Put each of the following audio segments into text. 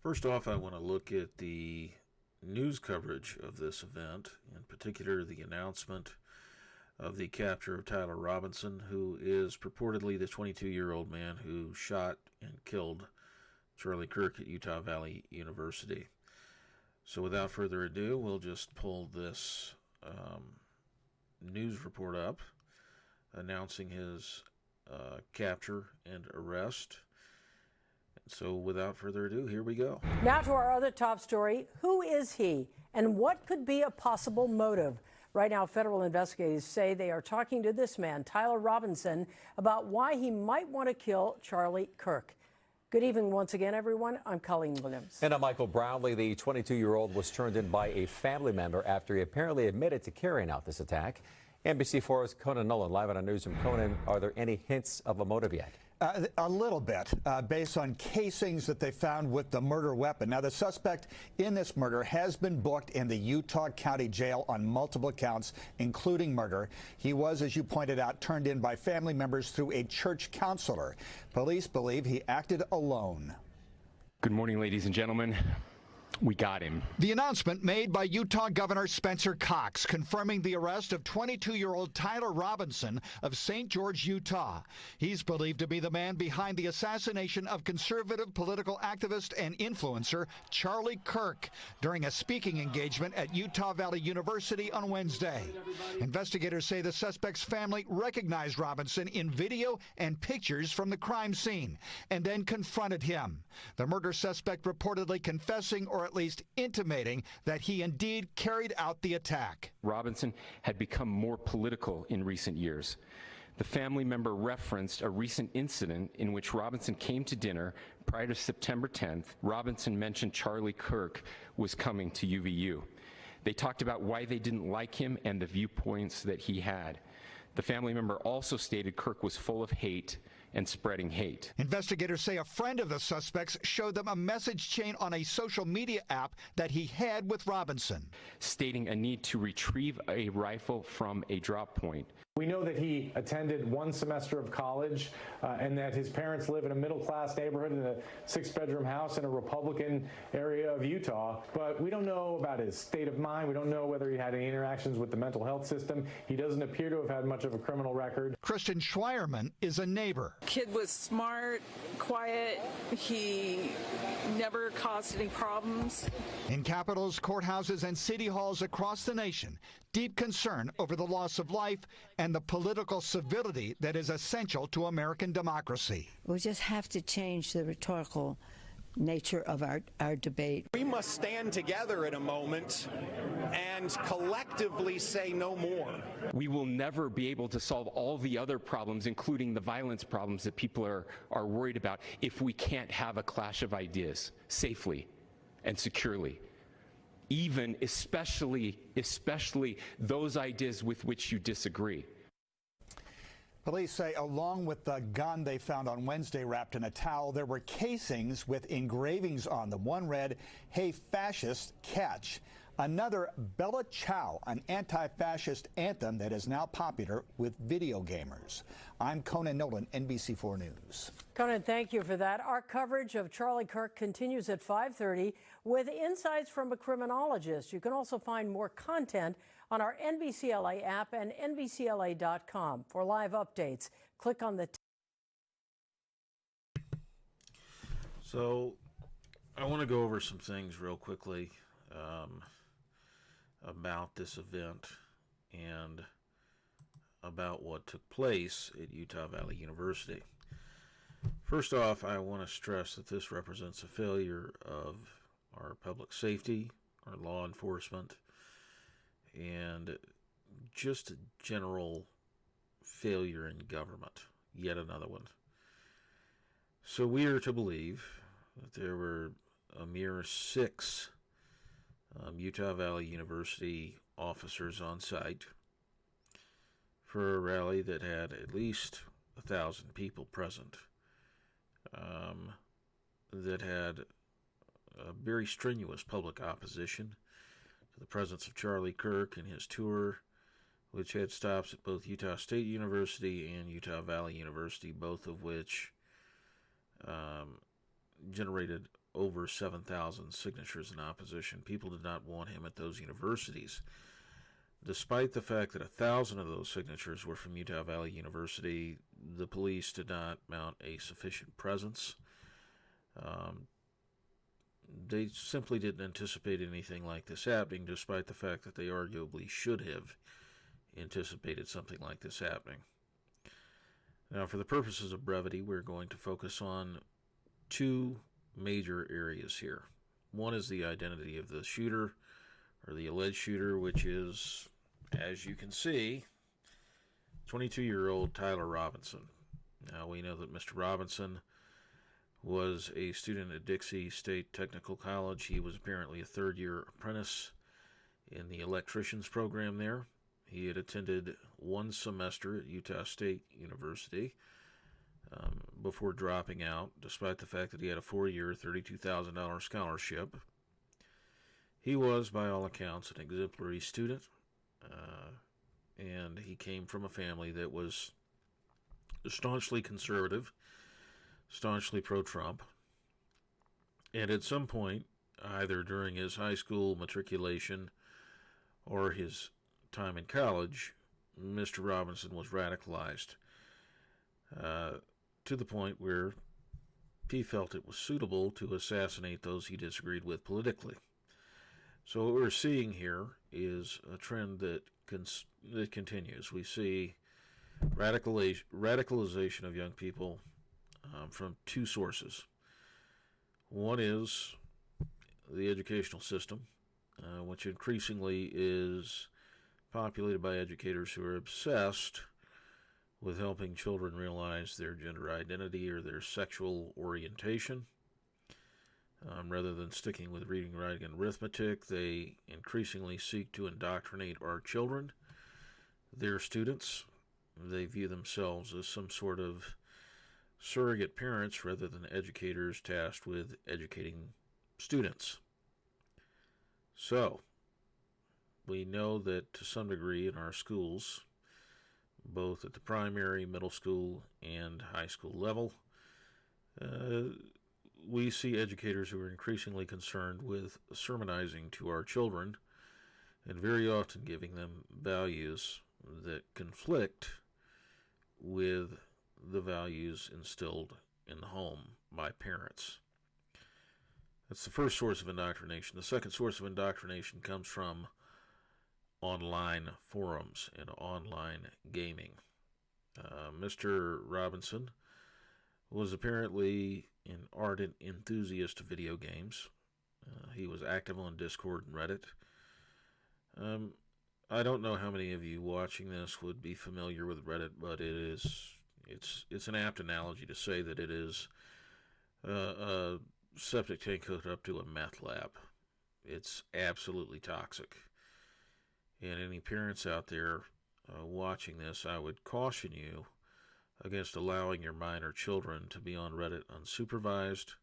First off, I want to look at the news coverage of this event, in particular the announcement of the capture of Tyler Robinson, who is purportedly the 22-year-old man who shot and killed Charlie Kirk at Utah Valley University. So without further ado, we'll just pull this news report up announcing his capture and arrest. So without further ado, here we go. Now to our other top story. Who is he and what could be a possible motive? Right now, federal investigators say they are talking to this man, Tyler Robinson, about why he might want to kill Charlie Kirk. Good evening once again, everyone. I'm Colleen Williams. And I'm Michael Brownlee. The 22-year-old was turned in by a family member after he apparently admitted to carrying out this attack. NBC4's Conan Nolan live on a newsroom. Conan, are there any hints of a motive yet? A little bit, based on casings that they found with the murder weapon. Now, the suspect in this murder has been booked in the Utah County Jail on multiple counts, including murder. He was, as you pointed out, turned in by family members through a church counselor. Police believe he acted alone. Good morning, ladies and gentlemen. We got him. The announcement made by Utah Governor Spencer Cox confirming the arrest of 22-year-old Tyler Robinson of St. George, Utah. He's believed to be the man behind the assassination of conservative political activist and influencer Charlie Kirk during a speaking engagement at Utah Valley University on Wednesday. Investigators say the suspect's family recognized Robinson in video and pictures from the crime scene and then confronted him. The murder suspect reportedly confessing or at least intimating that he indeed carried out the attack. Robinson had become more political in recent years. The family member referenced a recent incident in which Robinson came to dinner prior to September 10th. Robinson mentioned Charlie Kirk was coming to UVU. They talked about why they didn't like him and the viewpoints that he had. The family member also stated Kirk was full of hate and spreading hate. Investigators say a friend of the suspects showed them a message chain on a social media app that he had with Robinson, stating a need to retrieve a rifle from a drop point. We know that he attended one semester of college and that his parents live in a middle-class neighborhood in a 6-bedroom house in a Republican area of Utah. But we don't know about his state of mind. We don't know whether he had any interactions with the mental health system. He doesn't appear to have had much of a criminal record. Kristen Schweierman is a neighbor. Kid was smart, quiet. He never caused any problems. In capitals, courthouses, and city halls across the nation, deep concern over the loss of life and the political civility that is essential to American democracy. We just have to change the rhetorical nature of our debate. We must stand together in a moment and collectively say no more. We will never be able to solve all the other problems, including the violence problems that people are worried about, if we can't have a clash of ideas safely and securely. Even especially those ideas with which you disagree. Police say along with the gun they found on Wednesday wrapped in a towel, there were casings with engravings on them. One read, "Hey Fascist, Catch." Another, Bella Ciao, an anti-fascist anthem that is now popular with video gamers. I'm Conan Nolan, NBC4 News. Conan, thank you for that. Our coverage of Charlie Kirk continues at 5:30 with insights from a criminologist. You can also find more content on our NBCLA app and NBCLA.com. For live updates, click on the... So I want to go over some things real quickly about this event and about what took place at Utah Valley University. First off, I want to stress that this represents a failure of our public safety, our law enforcement, and just a general failure in government. Yet another one. So we are to believe that there were a mere 6 Utah Valley University officers on site for a rally that had at least 1,000 people present, that had a very strenuous public opposition to the presence of Charlie Kirk and his tour, which had stops at both Utah State University and Utah Valley University, both of which generated over 7,000 signatures in opposition. People did not want him at those universities. Despite the fact that 1,000 of those signatures were from Utah Valley University, the police did not mount a sufficient presence. They simply didn't anticipate anything like this happening, despite the fact that they arguably should have anticipated something like this happening. Now, for the purposes of brevity, we're going to focus on two major areas here. One is the identity of the shooter, or the alleged shooter, which is, as you can see, 22-year-old Tyler Robinson. Now, we know that Mr. Robinson was a student at Dixie State Technical College. He was apparently a third-year apprentice in the electricians program there. He had attended one semester at Utah State University before dropping out, despite the fact that he had a 4-year, $32,000 scholarship. He was, by all accounts, an exemplary student, and he came from a family that was staunchly conservative, staunchly pro-Trump, and at some point, either during his high school matriculation or his time in college, Mr. Robinson was radicalized to the point where he felt it was suitable to assassinate those he disagreed with politically. So what we're seeing here is a trend that continues. We see radicalization of young people from two sources. One is the educational system, which increasingly is populated by educators who are obsessed with helping children realize their gender identity or their sexual orientation. Rather than sticking with reading, writing, and arithmetic, they increasingly seek to indoctrinate our children, their students. They view themselves as some sort of surrogate parents rather than educators tasked with educating students. So, we know that to some degree in our schools, both at the primary, middle school, and high school level, we see educators who are increasingly concerned with sermonizing to our children and very often giving them values that conflict with the values instilled in the home by parents. That's the first source of indoctrination. The second source of indoctrination comes from online forums and online gaming. Mr. Robinson was apparently an ardent enthusiast of video games. He was active on Discord and Reddit. I don't know how many of you watching this would be familiar with Reddit, but it's an apt analogy to say that it is a septic tank hooked up to a meth lab. It's absolutely toxic. And any parents out there watching this, I would caution you against allowing your minor children to be on Reddit unsupervised,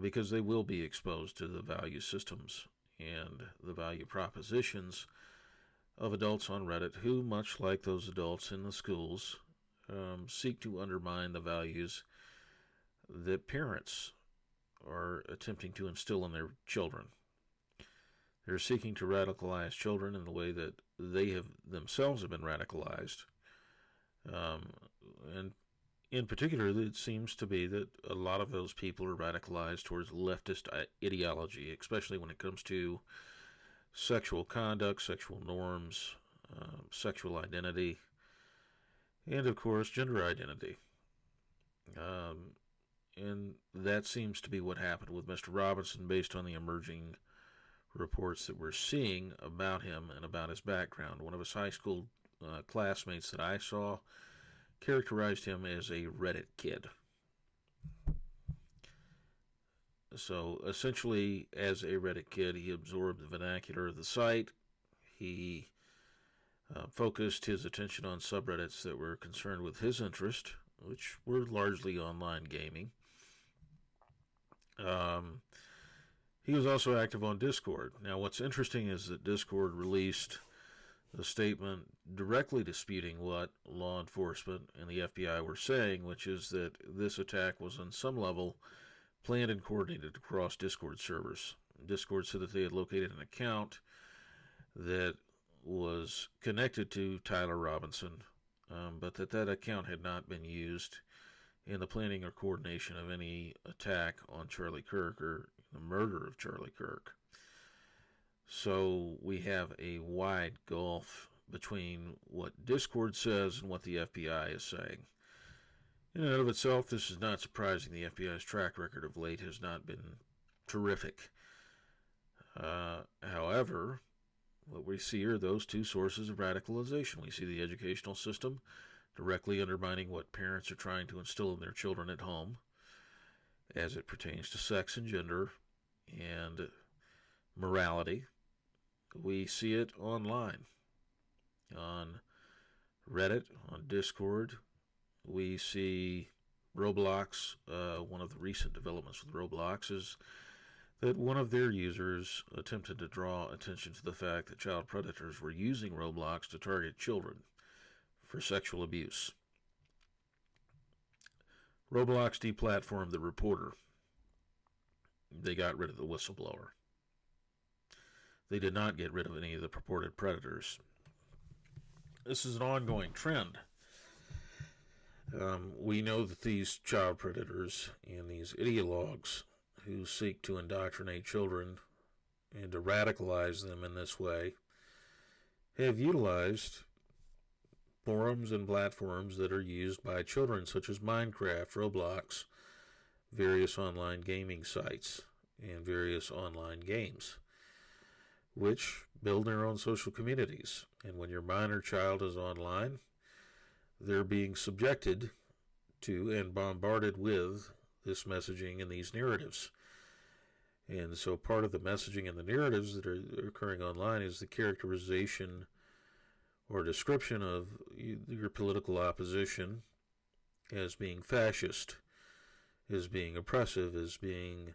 because they will be exposed to the value systems and the value propositions of adults on Reddit who, much like those adults in the schools, seek to undermine the values that parents are attempting to instill in their children. They're seeking to radicalize children in the way that they have themselves have been radicalized. And in particular, it seems to be that a lot of those people are radicalized towards leftist ideology, especially when it comes to sexual conduct, sexual norms, sexual identity, and of course, gender identity. And that seems to be what happened with Mr. Robinson based on the emerging reports that we're seeing about him and about his background. One of his high school classmates that I saw characterized him as a Reddit kid. So essentially, as a Reddit kid, he absorbed the vernacular of the site. He focused his attention on subreddits that were concerned with his interest, which were largely online gaming. He was also active on Discord. Now, what's interesting is that Discord released a statement directly disputing what law enforcement and the FBI were saying, which is that this attack was on some level planned and coordinated across Discord servers. Discord said that they had located an account that was connected to Tyler Robinson, but that account had not been used in the planning or coordination of any attack on Charlie Kirk or the murder of Charlie Kirk. So we have a wide gulf between what Discord says and what the FBI is saying. In and of itself, this is not surprising. The FBI's track record of late has not been terrific. However, what we see are those two sources of radicalization. We see the educational system directly undermining what parents are trying to instill in their children at home as it pertains to sex and gender and morality. We see it online, on Reddit, on Discord. We see Roblox. One of the recent developments with Roblox is that one of their users attempted to draw attention to the fact that child predators were using Roblox to target children for sexual abuse. Roblox deplatformed the reporter. They got rid of the whistleblower. They did not get rid of any of the purported predators. This is an ongoing trend. We know that these child predators and these ideologues who seek to indoctrinate children and to radicalize them in this way have utilized forums and platforms that are used by children, such as Minecraft, Roblox, various online gaming sites, and various online games, which build their own social communities. And when your minor child is online, they're being subjected to and bombarded with this messaging and these narratives. And so part of the messaging and the narratives that are occurring online is the characterization or description of your political opposition as being fascist, as being oppressive, as being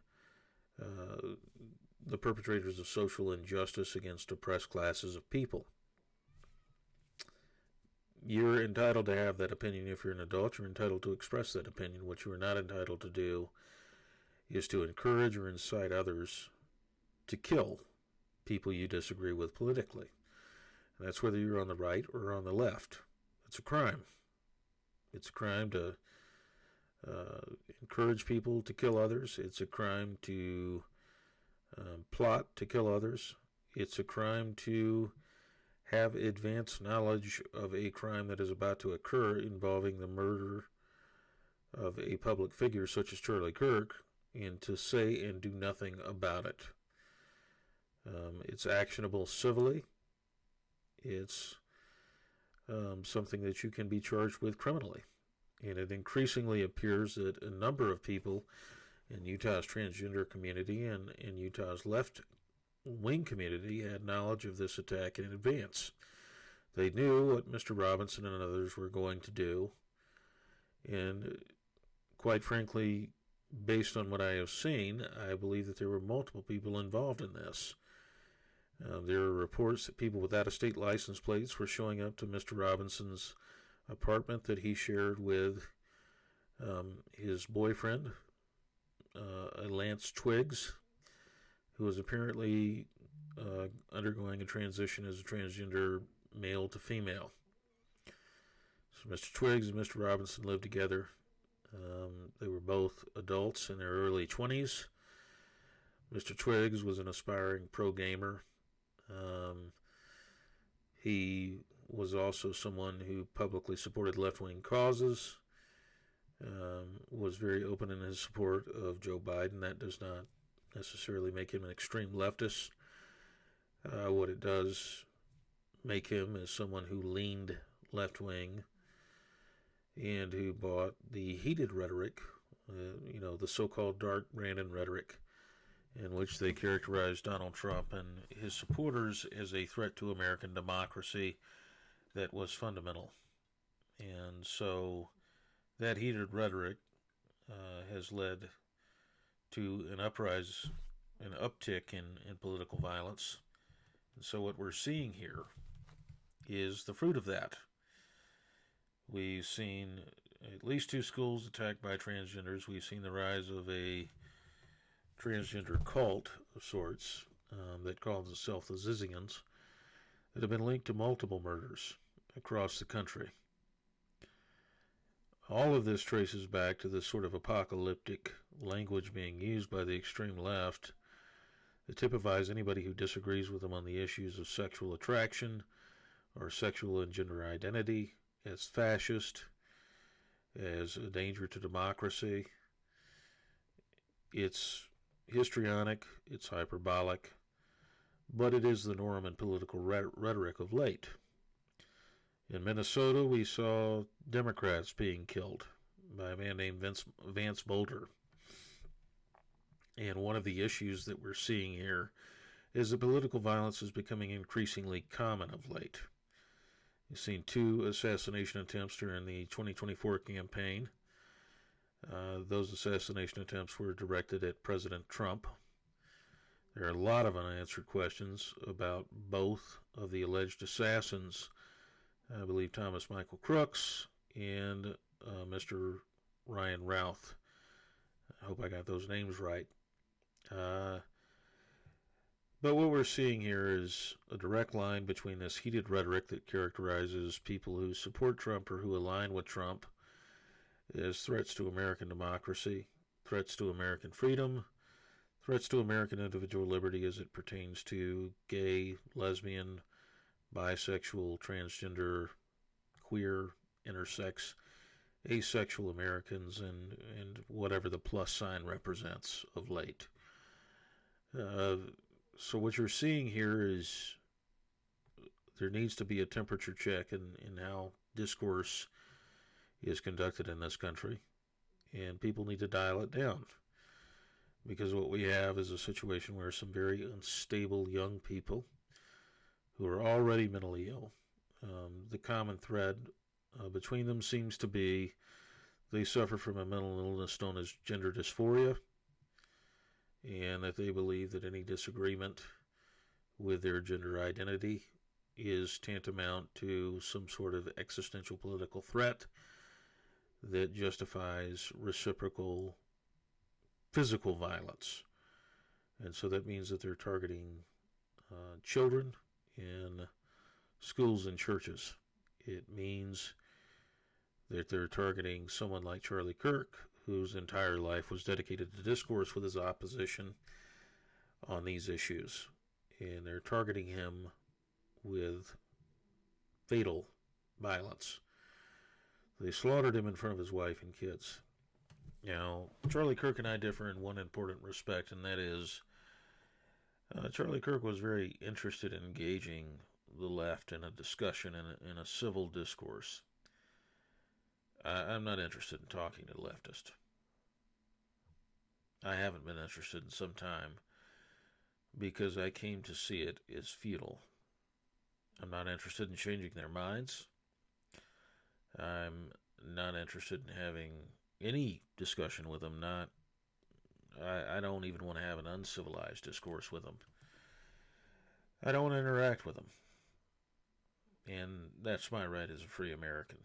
the perpetrators of social injustice against oppressed classes of people. You're entitled to have that opinion if you're an adult. You're entitled to express that opinion. What you are not entitled to do is to encourage or incite others to kill people you disagree with politically. And that's whether you're on the right or on the left. It's a crime. It's a crime to encourage people to kill others. It's a crime to plot to kill others. It's a crime to have advanced knowledge of a crime that is about to occur involving the murder of a public figure such as Charlie Kirk, and to say and do nothing about it. It's actionable civilly. It's something that you can be charged with criminally. And it increasingly appears that a number of people in Utah's transgender community and in Utah's left-wing community had knowledge of this attack in advance. They knew what Mr. Robinson and others were going to do. And quite frankly, based on what I have seen, I believe that there were multiple people involved in this. There are reports that people with out-of-state license plates were showing up to Mr. Robinson's apartment that he shared with his boyfriend, Lance Twiggs, who was apparently undergoing a transition as a transgender male to female. So Mr. Twiggs and Mr. Robinson lived together. They were both adults in their early 20s. Mr. Twiggs was an aspiring pro gamer. He was also someone who publicly supported left-wing causes, was very open in his support of Joe Biden. That does not necessarily make him an extreme leftist. What it does make him is someone who leaned left-wing and who bought the heated rhetoric, the so-called dark Brandon rhetoric, in which they characterized Donald Trump and his supporters as a threat to American democracy that was fundamental. And so that heated rhetoric has led to an uptick in political violence. And so what we're seeing here is the fruit of that. We've seen at least 2 schools attacked by transgenders. We've seen the rise of a transgender cult of sorts that calls itself the Zizians that have been linked to multiple murders across the country. All of this traces back to this sort of apocalyptic language being used by the extreme left that typifies anybody who disagrees with them on the issues of sexual attraction or sexual and gender identity as fascist, as a danger to democracy. It's histrionic, it's hyperbolic, but it is the norm in political rhetoric of late. In Minnesota, we saw Democrats being killed by a man named Vance Boulder. And one of the issues that we're seeing here is that political violence is becoming increasingly common of late. You've seen 2 assassination attempts during the 2024 campaign. Those assassination attempts were directed at President Trump. There are a lot of unanswered questions about both of the alleged assassins. I believe Thomas Michael Crooks and Mr. Ryan Routh. I hope I got those names right. But what we're seeing here is a direct line between this heated rhetoric that characterizes people who support Trump or who align with Trump as threats to American democracy, threats to American freedom, threats to American individual liberty as it pertains to gay, lesbian, bisexual, transgender, queer, intersex, asexual Americans, and whatever the plus sign represents of late. So what you're seeing here is there needs to be a temperature check in how discourse is conducted in this country, and people need to dial it down. Because what we have is a situation where some very unstable young people who are already mentally ill, the common thread between them seems to be they suffer from a mental illness known as gender dysphoria, and that they believe that any disagreement with their gender identity is tantamount to some sort of existential political threat that justifies reciprocal physical violence. And so that means that they're targeting children in schools and churches. It means that they're targeting someone like Charlie Kirk, whose entire life was dedicated to discourse with his opposition on these issues. And they're targeting him with fatal violence. They slaughtered him in front of his wife and kids. Now, Charlie Kirk and I differ in one important respect, and that is Charlie Kirk was very interested in engaging the left in a discussion, in a civil discourse. I'm not interested in talking to leftists. I haven't been interested in some time because I came to see it as futile. I'm not interested in changing their minds. I'm not interested in having any discussion with them. I don't even want to have an uncivilized discourse with them. I don't want to interact with them. And that's my right as a free American.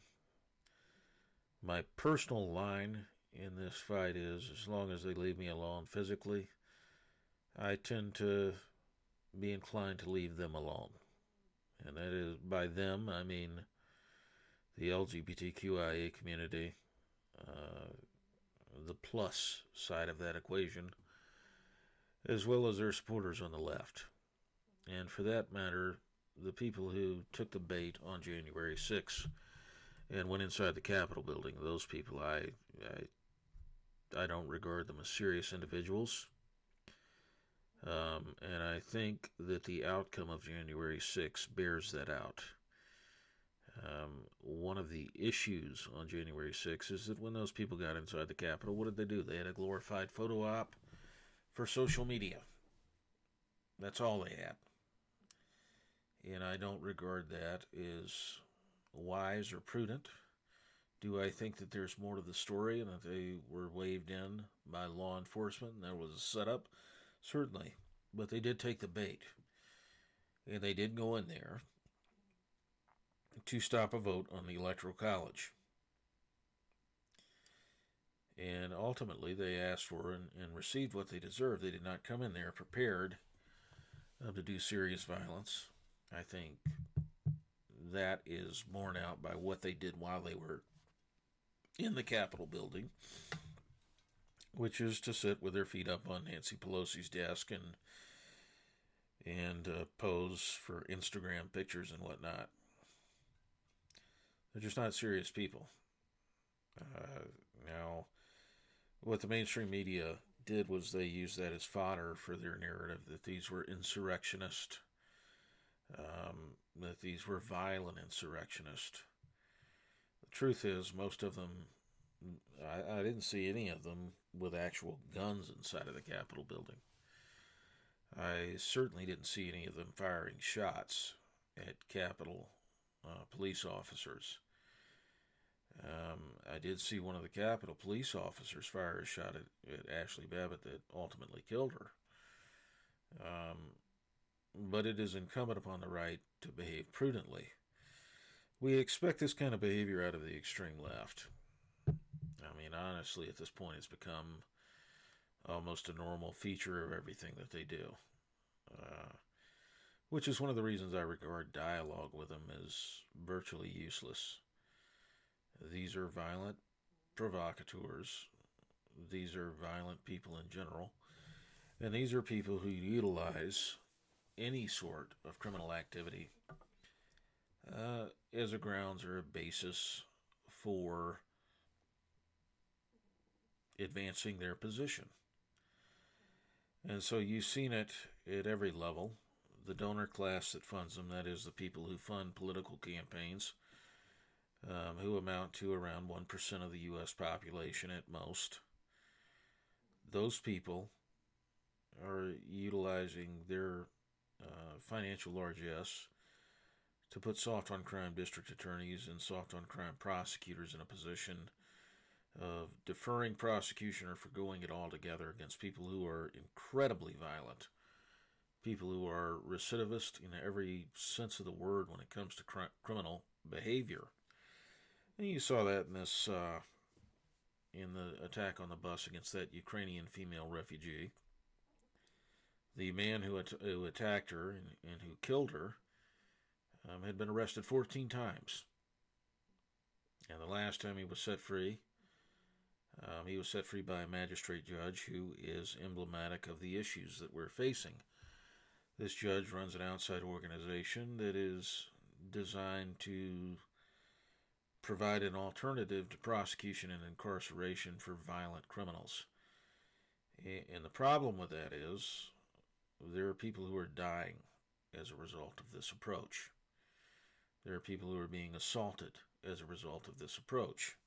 My personal line in this fight is, as long as they leave me alone physically, I tend to be inclined to leave them alone. And that is, by them, I mean the LGBTQIA community, the plus side of that equation, as well as their supporters on the left. And for that matter, the people who took the bait on January 6th and went inside the Capitol building, those people, I don't regard them as serious individuals. And I think that the outcome of January 6th bears that out. One of the issues on January 6th is that when those people got inside the Capitol, what did they do? They had a glorified photo op for social media. That's all they had. And I don't regard that as wise or prudent. Do I think that there's more to the story and that they were waved in by law enforcement and there was a setup? Certainly. But they did take the bait. And they did go in there to stop a vote on the Electoral College. And ultimately, they asked for and received what they deserved. They did not come in there prepared to do serious violence. I think that is borne out by what they did while they were in the Capitol building, which is to sit with their feet up on Nancy Pelosi's desk and pose for Instagram pictures and whatnot. They're just not serious people. Now, what the mainstream media did was they used that as fodder for their narrative that these were insurrectionists, that these were violent insurrectionists. The truth is, most of them, I didn't see any of them with actual guns inside of the Capitol building. I certainly didn't see any of them firing shots at Capitol police officers. I did see one of the Capitol police officers fire a shot at Ashley Babbitt that ultimately killed her. But it is incumbent upon the right to behave prudently. We expect this kind of behavior out of the extreme left. I mean, honestly, at this point, it's become almost a normal feature of everything that they do. Which is one of the reasons I regard dialogue with them as virtually useless. These are violent provocateurs. These are violent people in general. And these are people who utilize any sort of criminal activity as a grounds or a basis for advancing their position. And so you've seen it at every level. The donor class that funds them, that is the people who fund political campaigns, who amount to around 1% of the U.S. population at most. Those people are utilizing their financial largesse to put soft-on-crime district attorneys and soft-on-crime prosecutors in a position of deferring prosecution or forgoing it altogether against people who are incredibly violent, people who are recidivist in every sense of the word when it comes to criminal behavior. And you saw that in this, in the attack on the bus against that Ukrainian female refugee. The man who attacked her and who killed her had been arrested 14 times. And the last time he was set free by a magistrate judge who is emblematic of the issues that we're facing. This judge runs an outside organization that is designed to provide an alternative to prosecution and incarceration for violent criminals. And the problem with that is there are people who are dying as a result of this approach. There are people who are being assaulted as a result of this approach.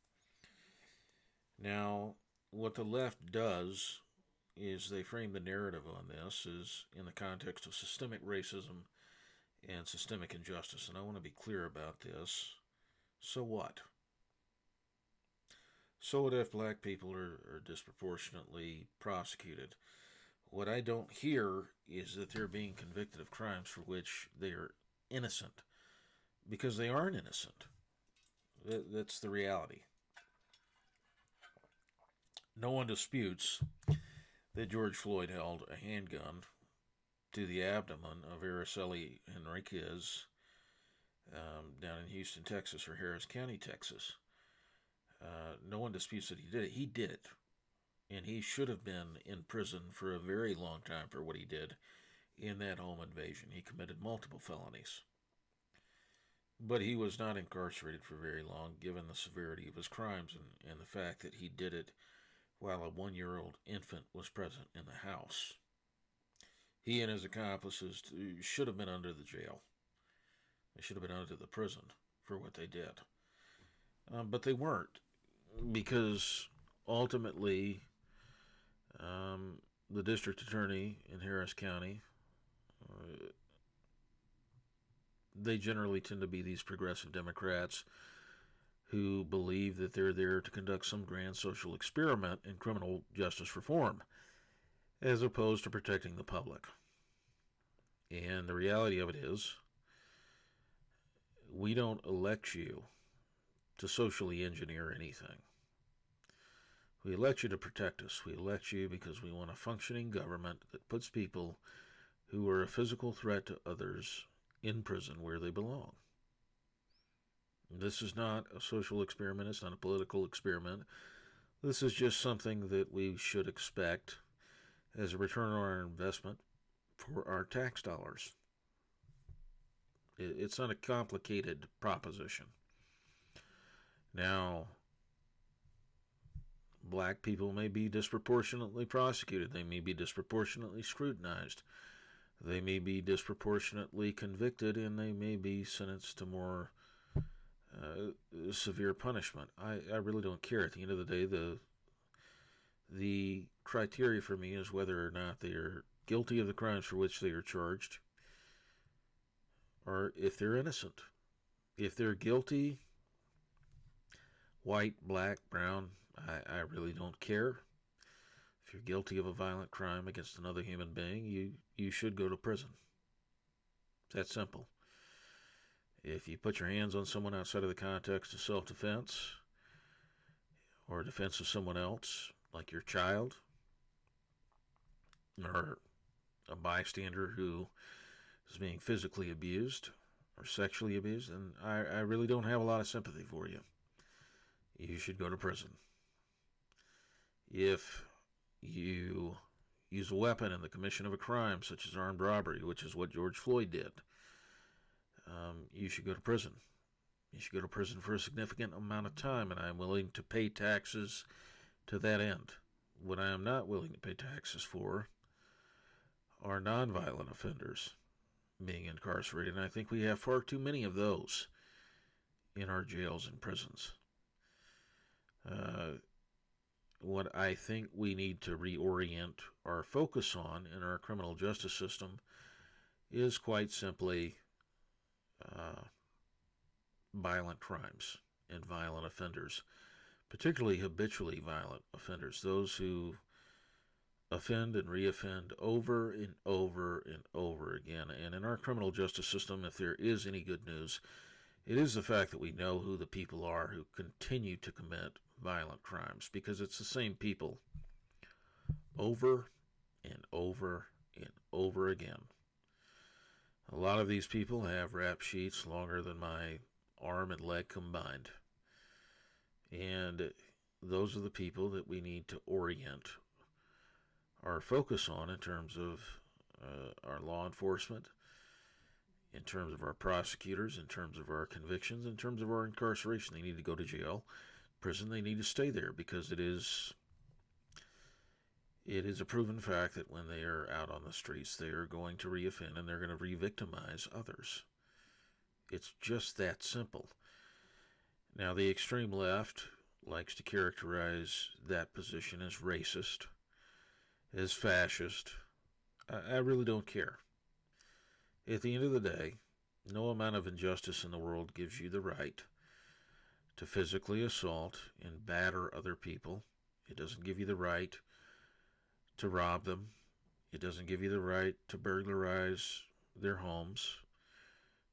Now, what the left does is they frame the narrative on this as in the context of systemic racism and systemic injustice. And I want to be clear about this. So what? So what if black people are disproportionately prosecuted? What I don't hear is that they're being convicted of crimes for which they are innocent, because they aren't innocent. That's the reality. No one disputes that George Floyd held a handgun to the abdomen of Araceli Enriquez down in Houston, Texas, or Harris County, Texas. No one disputes that he did it. He did it. And he should have been in prison for a very long time for what he did in that home invasion. He committed multiple felonies. But he was not incarcerated for very long, given the severity of his crimes and the fact that he did it while a 1-year-old infant was present in the house. He and his accomplices should have been under the jail. They should have been under the prison for what they did. But they weren't, because ultimately the district attorney in Harris County, they generally tend to be these progressive Democrats who believe that they're there to conduct some grand social experiment in criminal justice reform, as opposed to protecting the public. And the reality of it is, we don't elect you to socially engineer anything. We elect you to protect us. We elect you because we want a functioning government that puts people who are a physical threat to others in prison where they belong. This is not a social experiment. It's not a political experiment. This is just something that we should expect as a return on our investment for our tax dollars. It's not a complicated proposition. Now, black people may be disproportionately prosecuted. They may be disproportionately scrutinized. They may be disproportionately convicted, and they may be sentenced to more severe punishment. I really don't care. At the end of the day, the criteria for me is whether or not they are guilty of the crimes for which they are charged, or if they're innocent. If they're guilty, white, black, brown, I really don't care. If you're guilty of a violent crime against another human being, you should go to prison. It's that simple. If you put your hands on someone outside of the context of self-defense or defense of someone else, like your child or a bystander who is being physically abused or sexually abused, then I really don't have a lot of sympathy for you. You should go to prison. If you use a weapon in the commission of a crime, such as armed robbery, which is what George Floyd did, you should go to prison. You should go to prison for a significant amount of time, and I'm willing to pay taxes to that end. What I am not willing to pay taxes for are nonviolent offenders being incarcerated, and I think we have far too many of those in our jails and prisons. What I think we need to reorient our focus on in our criminal justice system is quite simply violent crimes and violent offenders, particularly habitually violent offenders, those who offend and reoffend over and over and over again. And in our criminal justice system, if there is any good news, it is the fact that we know who the people are who continue to commit violent crimes, because it's the same people over and over and over again. A lot of these people have rap sheets longer than my arm and leg combined. And those are the people that we need to orient our focus on in terms of our law enforcement, in terms of our prosecutors, in terms of our convictions, in terms of our incarceration. They need to go to jail, prison. They need to stay there, because it is a proven fact that when they are out on the streets, they are going to reoffend and they're going to re-victimize others. It's just that simple. Now, the extreme left likes to characterize that position as racist, as fascist. I really don't care. At the end of the day, no amount of injustice in the world gives you the right to physically assault and batter other people. It doesn't give you the right to rob them. It doesn't give you the right to burglarize their homes,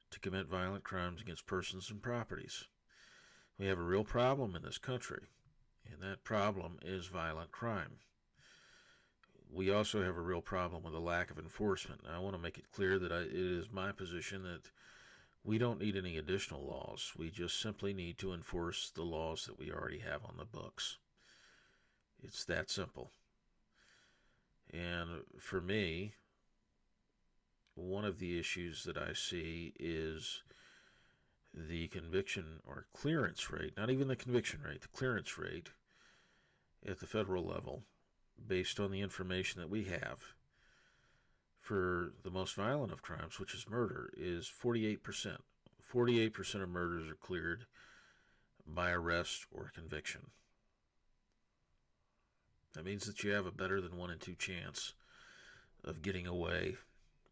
to commit violent crimes against persons and properties. We have a real problem in this country, and that problem is violent crime. We also have a real problem with a lack of enforcement. I want to make it clear that it is my position that we don't need any additional laws. We just simply need to enforce the laws that we already have on the books. It's that simple. And for me, one of the issues that I see is the conviction or clearance rate, not even the conviction rate, the clearance rate at the federal level, based on the information that we have, for the most violent of crimes, which is murder, is 48%. 48% of murders are cleared by arrest or conviction. That means that you have a better than 1 in 2 chance of getting away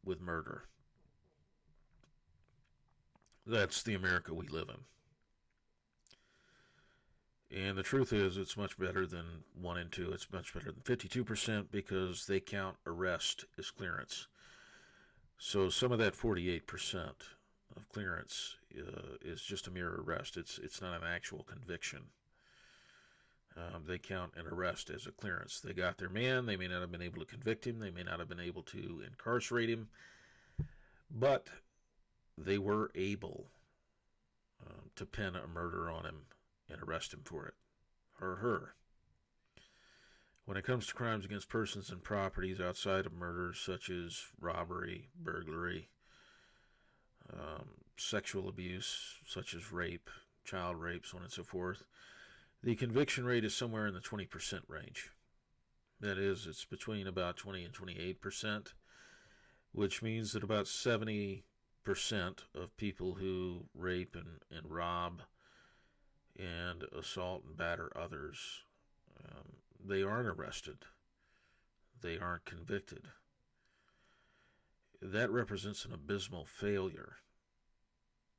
with murder. That's the America we live in. And the truth is, it's much better than 1 in 2. It's much better than 52%, because they count arrest as clearance. So some of that 48% of clearance is just a mere arrest. It's not an actual conviction. They count an arrest as a clearance. They got their man. They may not have been able to convict him. They may not have been able to incarcerate him. But they were able to pin a murder on him and arrest him for it, or her. When it comes to crimes against persons and properties outside of murders, such as robbery, burglary, sexual abuse, such as rape, child rape, so on and so forth, the conviction rate is somewhere in the 20% range. That is, it's between about 20 and 28%, which means that about 70% of people who rape and rob and assault and batter others, they aren't arrested. They aren't convicted. That represents an abysmal failure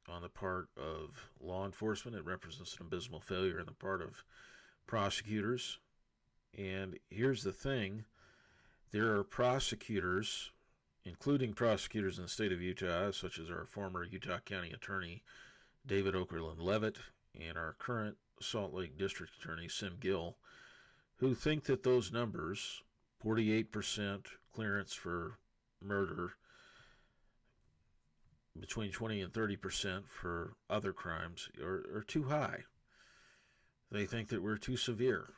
on the part of law enforcement. It represents an abysmal failure on the part of prosecutors. And here's the thing. There are prosecutors, including prosecutors in the state of Utah, such as our former Utah County Attorney, David Okerlund Levitt, and our current Salt Lake District Attorney, Sim Gill, who think that those numbers, 48% clearance for murder, between 20 and 30% for other crimes, are too high. They think that we're too severe.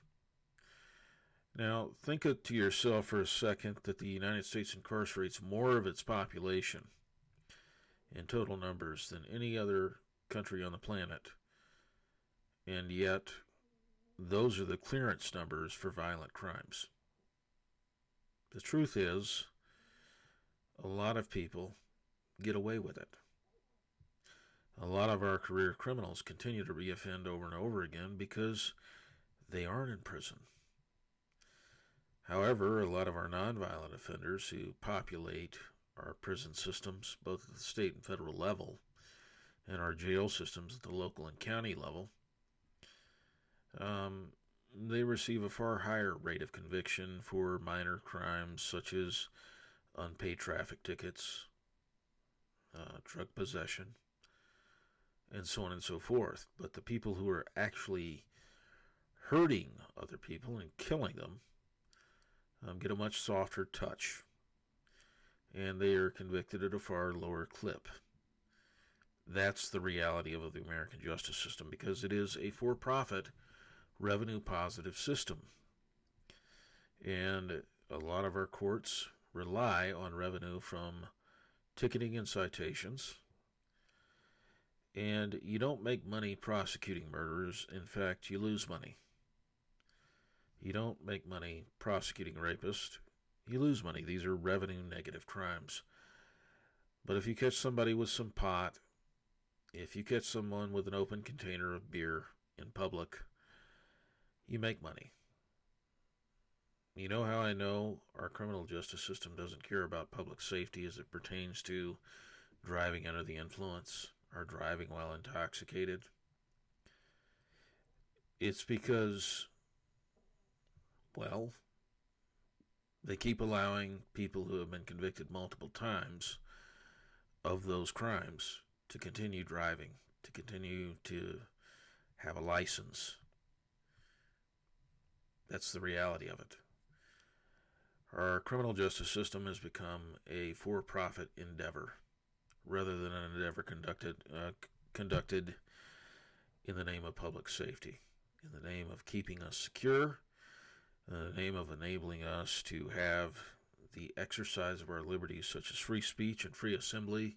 Now, think to yourself for a second that the United States incarcerates more of its population in total numbers than any other country on the planet, and yet those are the clearance numbers for violent crimes. The truth is, a lot of people get away with it. A lot of our career criminals continue to reoffend over and over again because they aren't in prison. However, a lot of our nonviolent offenders who populate our prison systems, both at the state and federal level, and our jail systems at the local and county level, they receive a far higher rate of conviction for minor crimes such as unpaid traffic tickets, drug possession, and so on and so forth. But the people who are actually hurting other people and killing them get a much softer touch, and they are convicted at a far lower clip. That's the reality of the American justice system, because it is a for-profit, revenue-positive system. And a lot of our courts rely on revenue from ticketing and citations. And you don't make money prosecuting murderers. In fact, you lose money. You don't make money prosecuting rapists. You lose money. These are revenue-negative crimes. But if you catch somebody with some pot, if you catch someone with an open container of beer in public, you make money. You know how I know our criminal justice system doesn't care about public safety as it pertains to driving under the influence or driving while intoxicated? It's because, well, they keep allowing people who have been convicted multiple times of those crimes to continue driving, to continue to have a license. That's the reality of it. Our criminal justice system has become a for-profit endeavor rather than an endeavor conducted in the name of public safety, in the name of keeping us secure, in the name of enabling us to have the exercise of our liberties, such as free speech and free assembly,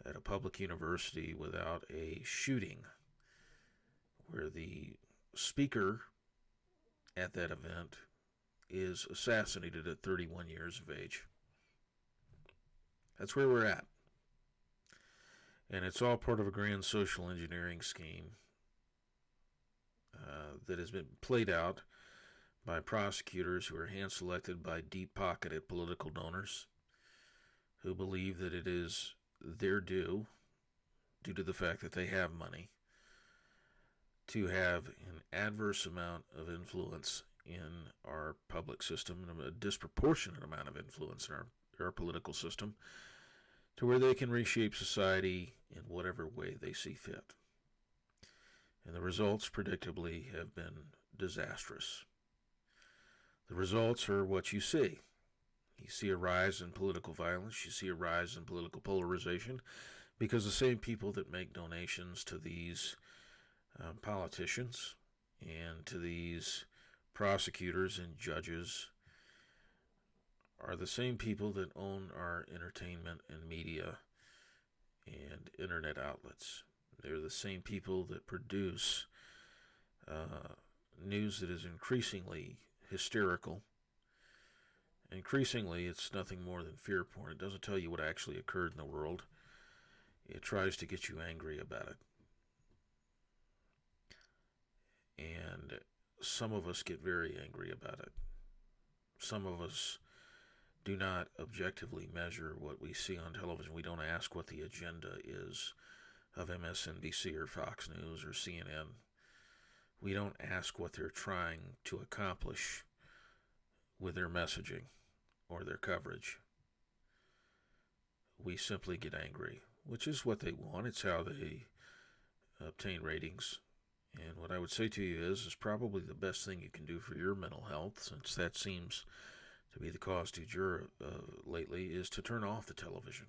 at a public university without a shooting where the speaker at that event is assassinated at 31 years of age. That's where we're at. And it's all part of a grand social engineering scheme that has been played out by prosecutors who are hand-selected by deep-pocketed political donors who believe that it is their due to the fact that they have money, to have an adverse amount of influence in our public system, and a disproportionate amount of influence in our political system, to where they can reshape society in whatever way they see fit. And the results, predictably, have been disastrous. The results are what you see. You see a rise in political violence. You see a rise in political polarization because the same people that make donations to these politicians and to these prosecutors and judges are the same people that own our entertainment and media and internet outlets. They're the same people that produce news that is increasingly hysterical. Increasingly, it's nothing more than fear porn. It doesn't tell you what actually occurred in the world. It tries to get you angry about it. And some of us get very angry about it. Some of us do not objectively measure what we see on television. We don't ask what the agenda is of MSNBC or Fox News or CNN. We don't ask what they're trying to accomplish with their messaging or their coverage. We simply get angry, which is what they want. It's how they obtain ratings. And what I would say to you is probably the best thing you can do for your mental health, since that seems to be the cause du jour lately, is to turn off the television.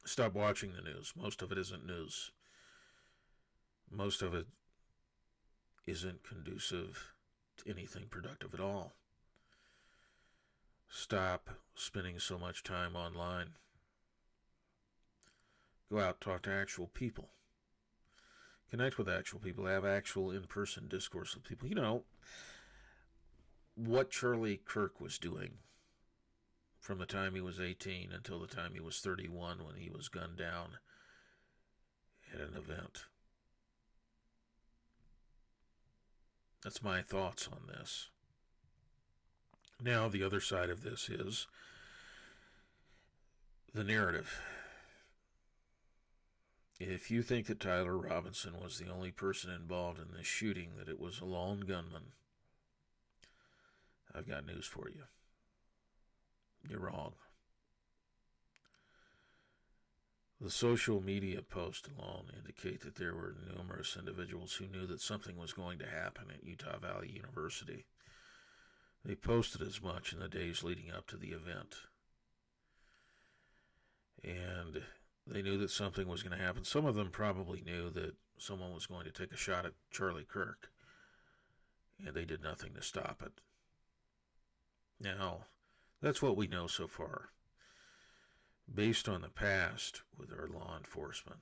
Stop watching the news. Most of it isn't news. Most of it isn't conducive to anything productive at all. Stop spending so much time online. Go out, talk to actual people. Connect with actual people. Have actual in-person discourse with people. You know, what Charlie Kirk was doing from the time he was 18 until the time he was 31 when he was gunned down at an event. That's my thoughts on this. Now, the other side of this is the narrative. If you think that Tyler Robinson was the only person involved in this shooting, that it was a lone gunman, I've got news for you. You're wrong. The social media posts alone indicate that there were numerous individuals who knew that something was going to happen at Utah Valley University. They posted as much in the days leading up to the event. And they knew that something was going to happen. Some of them probably knew that someone was going to take a shot at Charlie Kirk, and they did nothing to stop it. Now, that's what we know so far. Based on the past with our law enforcement,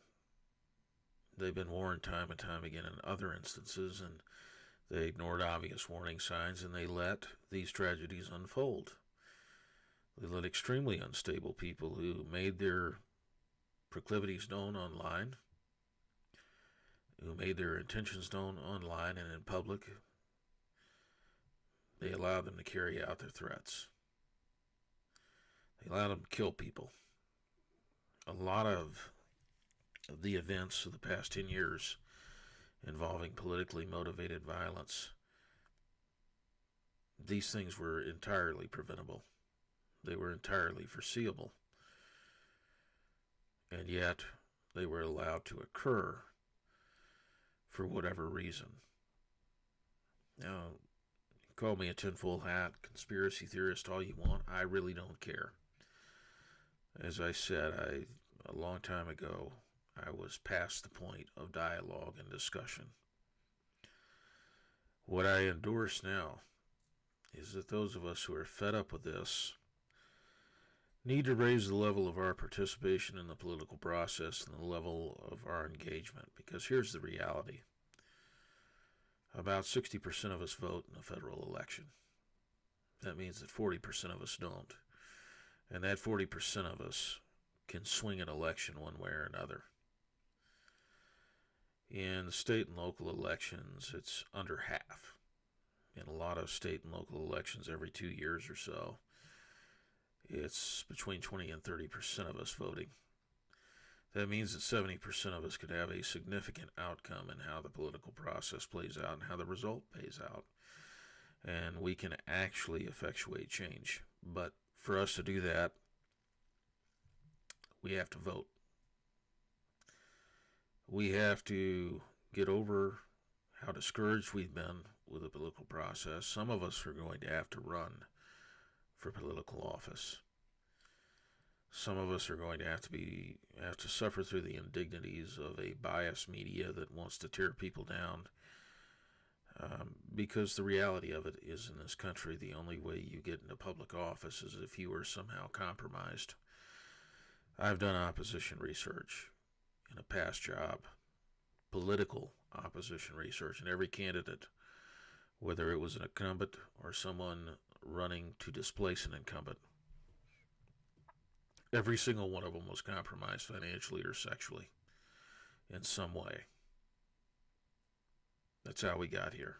they've been warned time and time again in other instances, and they ignored obvious warning signs, and they let these tragedies unfold. They let extremely unstable people who made their proclivities known online, who made their intentions known online and in public, they allowed them to carry out their threats. They allowed them to kill people. A lot of the events of the past 10 years involving politically motivated violence, these things were entirely preventable. They were entirely foreseeable. And yet, they were allowed to occur for whatever reason. Now, call me a tinfoil hat, conspiracy theorist, all you want. I really don't care. As I said, a long time ago, I was past the point of dialogue and discussion. What I endorse now is that those of us who are fed up with this need to raise the level of our participation in the political process and the level of our engagement. Because here's the reality. About 60% of us vote in a federal election. That means that 40% of us don't. And that 40% of us can swing an election one way or another. In the state and local elections, it's under half. In a lot of state and local elections every 2 years or so, it's between 20 and 30% of us voting. That means that 70% of us could have a significant outcome in how the political process plays out and how the result plays out. And we can actually effectuate change. But for us to do that, we have to vote. We have to get over how discouraged we've been with the political process. Some of us are going to have to run for political office. Some of us are going to have to suffer through the indignities of a biased media that wants to tear people down. Because the reality of it is, in this country, the only way you get into public office is if you are somehow compromised. I've done opposition research in a past job, political opposition research, and every candidate, whether it was an incumbent or someone running to displace an incumbent, every single one of them was compromised financially or sexually in some way. That's how we got here.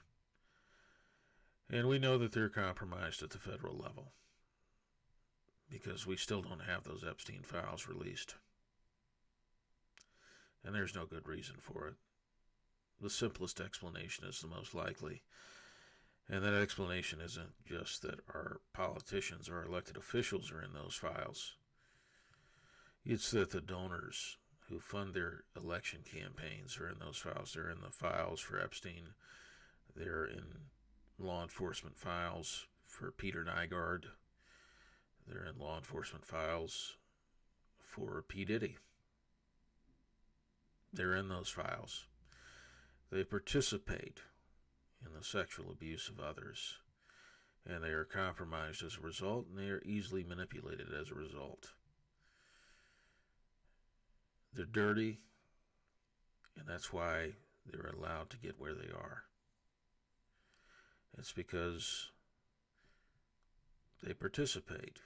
And we know that they're compromised at the federal level because we still don't have those Epstein files released. And there's no good reason for it. The simplest explanation is the most likely. And that explanation isn't just that our politicians or elected officials are in those files. It's that the donors who fund their election campaigns are in those files. They're in the files for Epstein. They're in law enforcement files for Peter Nygaard. They're in law enforcement files for P. Diddy. They're in those files. They participate in the sexual abuse of others, and they are compromised as a result, and they are easily manipulated as a result. They're dirty, and that's why they're allowed to get where they are. It's because they participate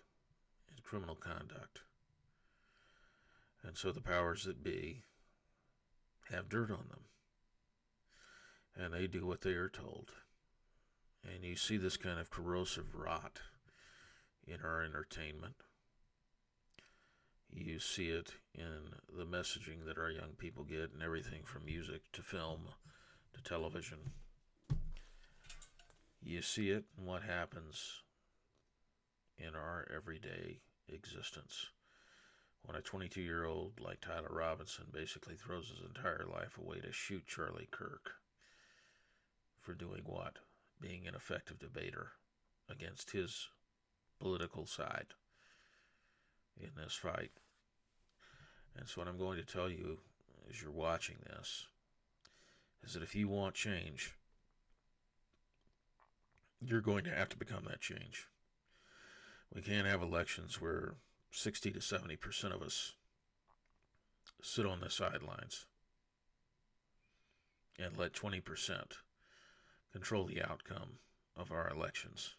in criminal conduct. And so the powers that be have dirt on them. And they do what they are told. And you see this kind of corrosive rot in our entertainment. You see it in the messaging that our young people get in everything from music to film to television. You see it in what happens in our everyday existence. When a 22-year-old like Tyler Robinson basically throws his entire life away to shoot Charlie Kirk for doing what? Being an effective debater against his political side in this fight. And so what I'm going to tell you as you're watching this is that if you want change, you're going to have to become that change. We can't have elections where 60 to 70% of us sit on the sidelines and let 20% control the outcome of our elections.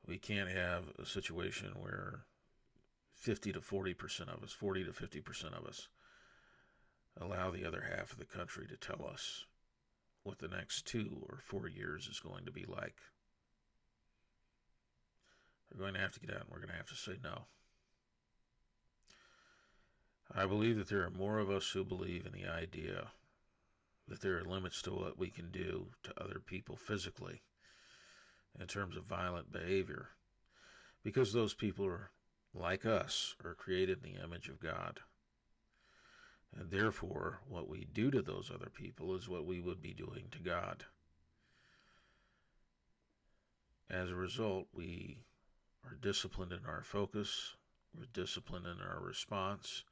We can't have a situation where 50 to 40% of us, 40 to 50% of us, allow the other half of the country to tell us what the next 2 or 4 years is going to be like. We're going to have to get out and we're going to have to say no. I believe that there are more of us who believe in the idea that there are limits to what we can do to other people physically in terms of violent behavior, because those people are like us, are created in the image of God. And therefore, what we do to those other people is what we would be doing to God. As a result, we are disciplined in our focus, we're disciplined in our response,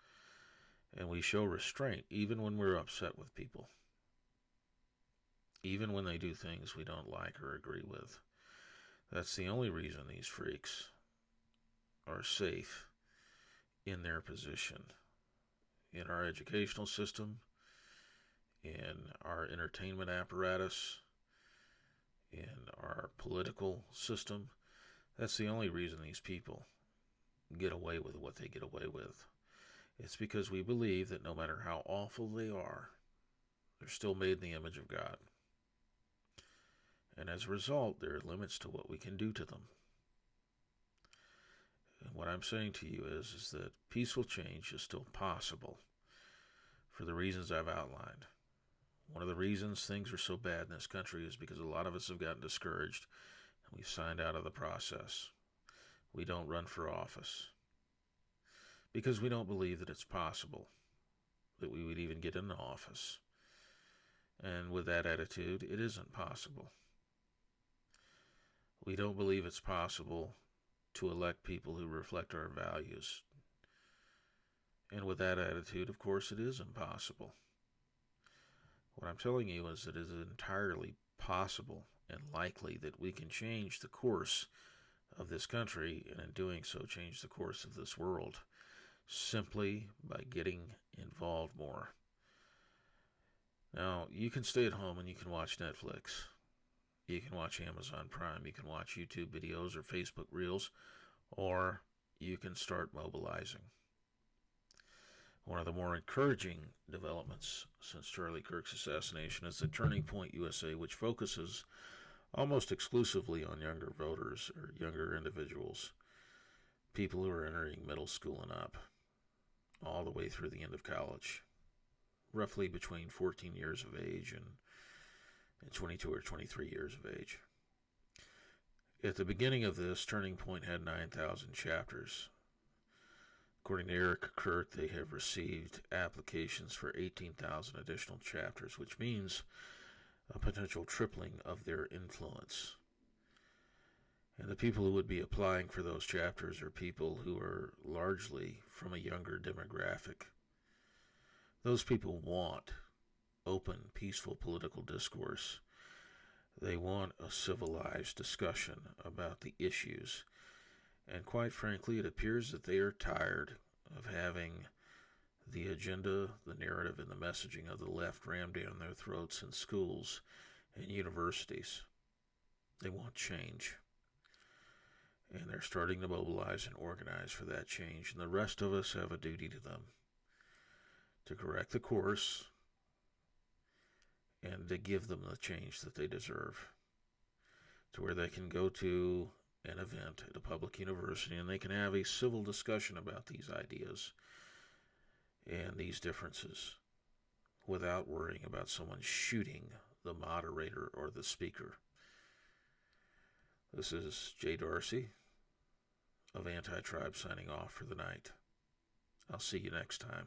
and we show restraint even when we're upset with people. Even when they do things we don't like or agree with. That's the only reason these freaks are safe in their position. In our educational system, in our entertainment apparatus, in our political system. That's the only reason these people get away with what they get away with. It's because we believe that no matter how awful they are, they're still made in the image of God. And as a result, there are limits to what we can do to them. And what I'm saying to you is that peaceful change is still possible for the reasons I've outlined. One of the reasons things are so bad in this country is because a lot of us have gotten discouraged and we've signed out of the process. We don't run for office because we don't believe that it's possible that we would even get into office. And with that attitude, it isn't possible. We don't believe it's possible to elect people who reflect our values. And with that attitude, of course, it is impossible. What I'm telling you is that it is entirely possible and likely that we can change the course of this country, and in doing so, change the course of this world, simply by getting involved more. Now, you can stay at home and you can watch Netflix. You can watch Amazon Prime. You can watch YouTube videos or Facebook Reels, or you can start mobilizing. One of the more encouraging developments since Charlie Kirk's assassination is the Turning Point USA, which focuses almost exclusively on younger voters or younger individuals, people who are entering middle school and up, all the way through the end of college, roughly between 14 years of age and 22 or 23 years of age. At the beginning of this, Turning Point had 9,000 chapters. According to Eric Kirk, they have received applications for 18,000 additional chapters, which means a potential tripling of their influence. And the people who would be applying for those chapters are people who are largely from a younger demographic. Those people want open, peaceful political discourse. They want a civilized discussion about the issues. And quite frankly, it appears that they are tired of having the agenda, the narrative, and the messaging of the left rammed down their throats in schools and universities. They want change. And they're starting to mobilize and organize for that change. And the rest of us have a duty to them to correct the course and to give them the change that they deserve, to where they can go to an event at a public university and they can have a civil discussion about these ideas and these differences without worrying about someone shooting the moderator or the speaker. This is Jay Darcy of Antitribe signing off for the night. I'll see you next time.